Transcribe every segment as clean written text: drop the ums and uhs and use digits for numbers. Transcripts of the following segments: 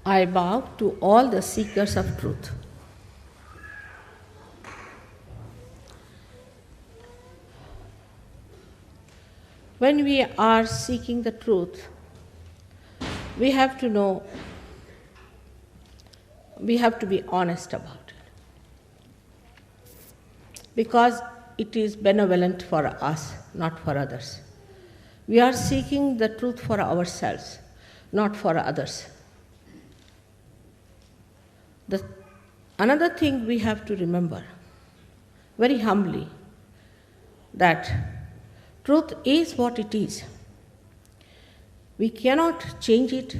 I bow to all the seekers of truth. When we are seeking the truth, we have to know, we have to be honest about it. Because it is benevolent for us, not for others. We are seeking the truth for ourselves, not for others. Another thing we have to remember, very humbly, that truth is what it is. We cannot change it,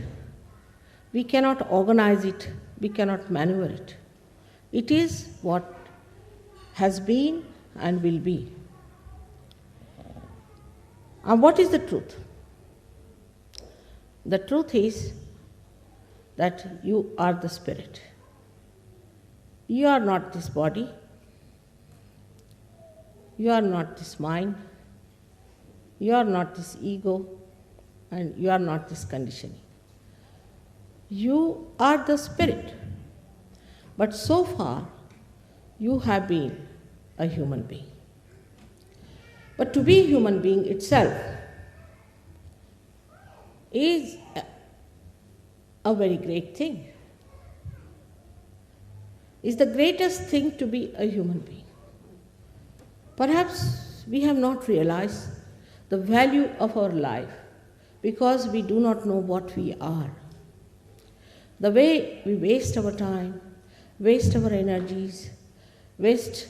we cannot organize it, we cannot maneuver it. It is what has been and will be. And what is the truth? The truth is that you are the spirit. You are not this body. You are not this mind. You are not this ego. And you are not this conditioning. You are the spirit. But so far, you have been a human being. But to be a human being itself is a very great thing. It's the greatest thing to be a human being. Perhaps we have not realized the value of our life because we do not know what we are. The way we waste our time, waste our energies, waste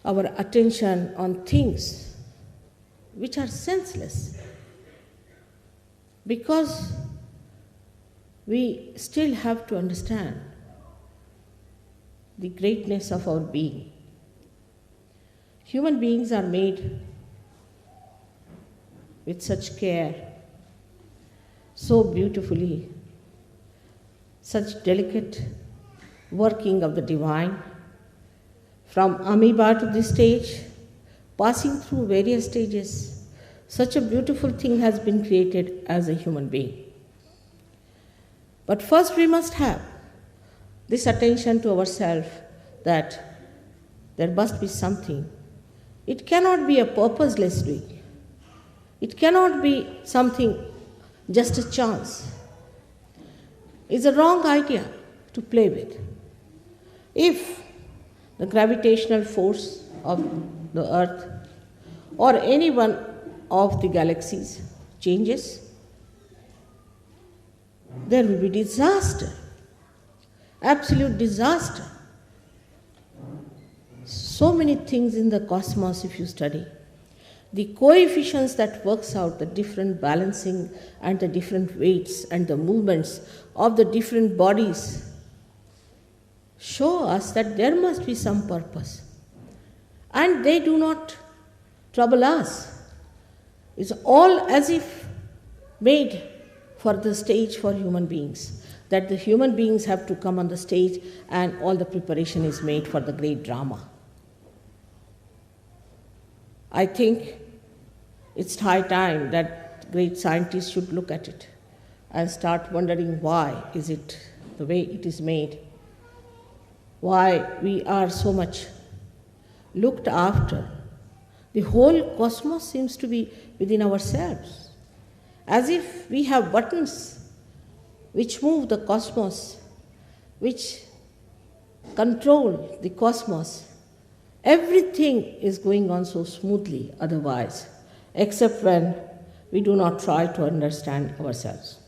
our attention on things which are senseless, because we still have to understand the greatness of our being. Human beings are made with such care, so beautifully, such delicate working of the divine, from amoeba to this stage, passing through various stages. Such a beautiful thing has been created as a human being. But first we must have this attention to ourselves that there must be something. It cannot be a purposeless doing. It cannot be something just a chance. It's a wrong idea to play with. If the gravitational force of the earth or any one of the galaxies changes, there will be disaster, absolute disaster. So many things in the cosmos, if you study, the coefficients that works out the different balancing and the different weights and the movements of the different bodies show us that there must be some purpose. And they do not trouble us. It's all as if made for the stage for human beings, that the human beings have to come on the stage and all the preparation is made for the great drama. I think it's high time that great scientists should look at it and start wondering why is it the way it is made, why we are so much looked after. The whole cosmos seems to be within ourselves, as if we have buttons which move the cosmos, which control the cosmos. Everything is going on so smoothly otherwise, except when we do not try to understand ourselves.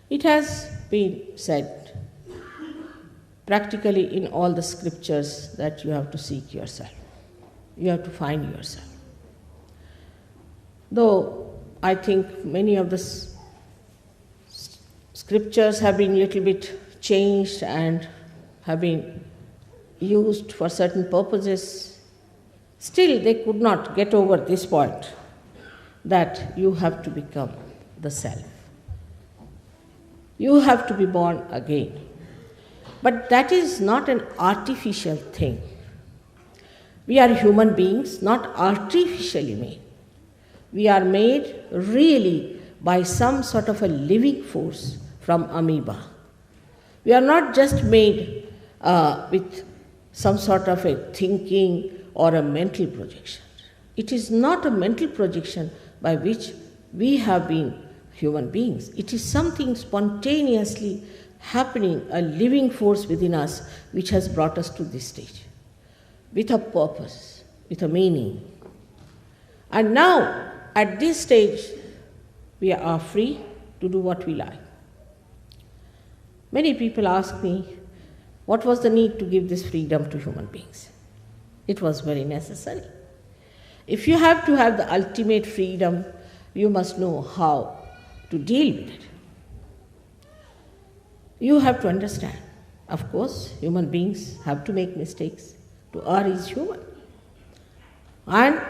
It has been said practically in all the scriptures that you have to seek yourself. You have to find yourself. Though I think many of the scriptures have been a little bit changed and have been used for certain purposes, still they could not get over this point that you have to become the self. You have to be born again. But that is not an artificial thing. We are human beings, not artificially made. We are made really by some sort of a living force from amoeba. We are not just made with some sort of a thinking or a mental projection. It is not a mental projection by which we have been human beings. It is something spontaneously happening, a living force within us which has brought us to this stage, with a purpose, with a meaning. And now, at this stage, we are free to do what we like. Many people ask me, what was the need to give this freedom to human beings? It was very necessary. If you have to have the ultimate freedom, you must know how to deal with it. You have to understand. Of course, human beings have to make mistakes. To err is human. And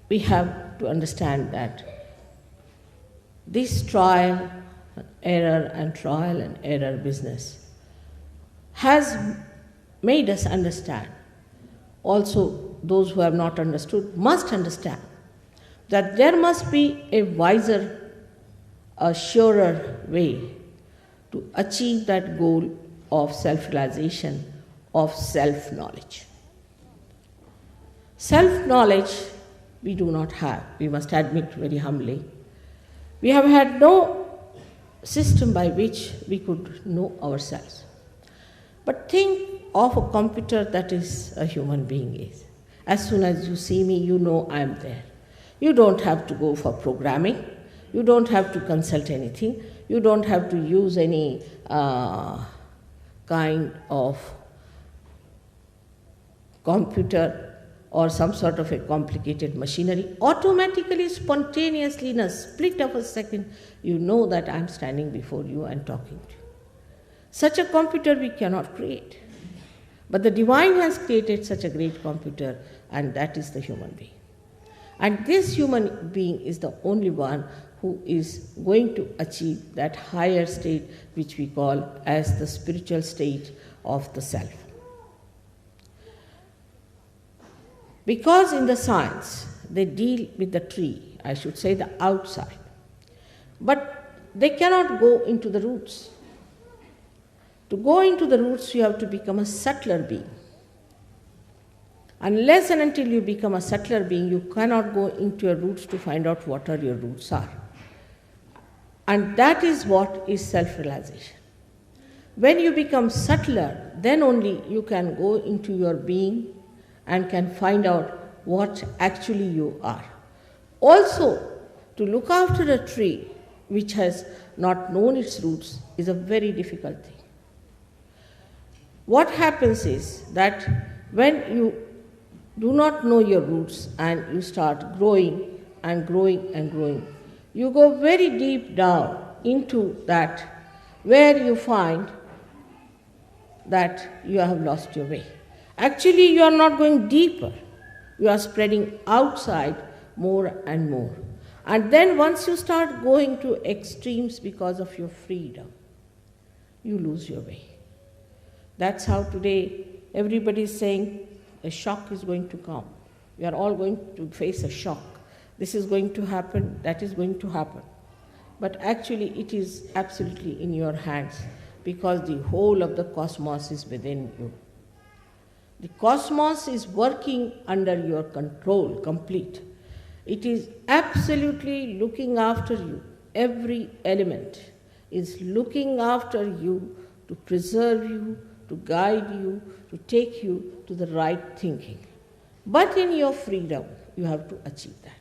we have to understand that this trial and error business has made us understand. Also, those who have not understood must understand that there must be a wiser, a surer way to achieve that goal of self-realization, of self-knowledge. Self-knowledge we do not have, we must admit very humbly. We have had no system by which we could know ourselves. But think of a computer that is a human being is. As soon as you see me, you know I am there. You don't have to go for programming. You don't have to consult anything. You don't have to use any kind of computer or some sort of a complicated machinery. Automatically, spontaneously, in a split of a second, you know that I am standing before you and talking to you. Such a computer we cannot create. But the divine has created such a great computer, and that is the human being. And this human being is the only one who is going to achieve that higher state which we call as the spiritual state of the self. Because in the science, they deal with the tree, I should say the outside, but they cannot go into the roots. To go into the roots, you have to become a subtler being. Unless and until you become a subtler being, you cannot go into your roots to find out what your roots are. And that is what is self-realization. When you become subtler, then only you can go into your being and can find out what actually you are. Also, to look after a tree which has not known its roots is a very difficult thing. What happens is that when you do not know your roots and you start growing and growing and growing, you go very deep down into that where you find that you have lost your way. Actually, you are not going deeper. You are spreading outside more and more. And then once you start going to extremes because of your freedom, you lose your way. That's how today everybody is saying a shock is going to come. We are all going to face a shock. This is going to happen, that is going to happen. But actually it is absolutely in your hands because the whole of the cosmos is within you. The cosmos is working under your control, complete. It is absolutely looking after you. Every element is looking after you to preserve you, to guide you, to take you to the right thinking. But in your freedom, you have to achieve that.